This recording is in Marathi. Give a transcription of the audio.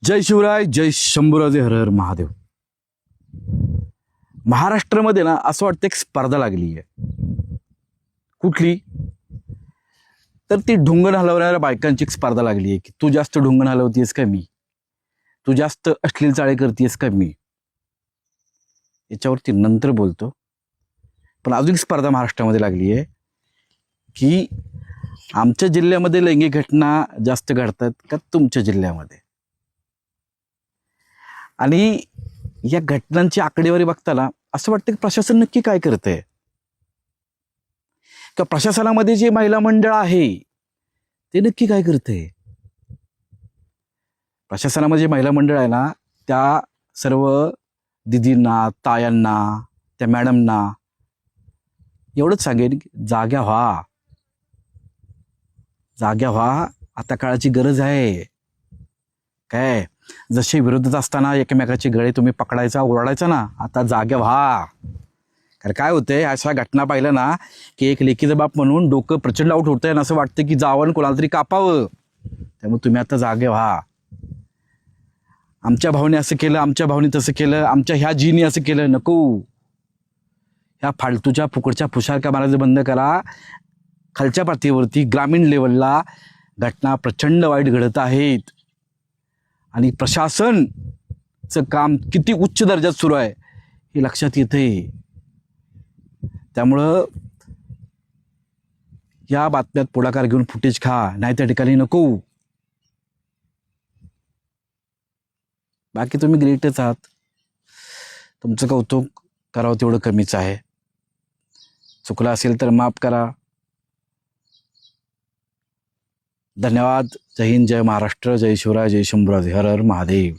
जय शिवराय, जय शंभूराजे, हर हर महादेव. महाराष्ट्रामध्ये ना असं वाटतं एक स्पर्धा लागली आहे. कुठली? तर ती ढुंगण हलवणाऱ्या बायकांची एक स्पर्धा लागली आहे की तू जास्त ढुंगण हलवतीयस का मी, तू जास्त अश्लील चाळे करतेस का मी. याच्यावरती नंतर बोलतो. पण अजून एक स्पर्धा महाराष्ट्रामध्ये लागली आहे की आमच्या जिल्ह्यामध्ये लैंगिक घटना जास्त घडतात का तुमच्या जिल्ह्यामध्ये. आणि या घटनांची आकडेवारी बघताना असं वाटतं की प्रशासन नक्की काय करतंय, किंवा प्रशासनामध्ये जे महिला मंडळ आहे ते नक्की काय करतंय. प्रशासनामध्ये जे महिला मंडळ आहे ना, त्या सर्व दिदींना, तायांना, त्या मॅडमना एवढंच सांगेन की जाग्या व्हा, जाग्या व्हा. आता काळाची गरज आहे. काय जसे विरोधात असताना एकमेकाचे गळे तुम्ही पकडायचा, ओरडायचा ना, आता जाग्या व्हा. कारण काय होतंय, अशा घटना पाहिलं ना की एक लेकीचा बाप म्हणून डोकं प्रचंड आऊट होतंय आणि असं वाटतं की जावं कोणाला तरी कापावं. त्यामुळे तुम्ही आता जागे व्हा. आमच्या भावाने असं केलं, आमच्या भावाने तसं केलं, आमच्या ह्या जीनी असं केलं, नको. ह्या फालतूच्या फुकटच्या फुशारक्या मारायचं बंद करा. खालच्या पातळीवरती ग्रामीण लेवलला घटना प्रचंड वाईट घडत आहेत आणि प्रशासनचं काम किती उच्च दर्जात सुरू आहे हे लक्षात येते. त्यामुळं या बातम्यात पुढाकार घेऊन फुटेज खा, नाही त्या ठिकाणी नको. बाकी तुम्ही ग्रेटच आहात. तुमचं कौतुक करावं तेवढं कमीच आहे. चुकलं असेल तर माफ करा. धन्यवाद. जय हिंद, जय महाराष्ट्र, जय शिवराय, जय शंभूराजे, हर हर महादेव.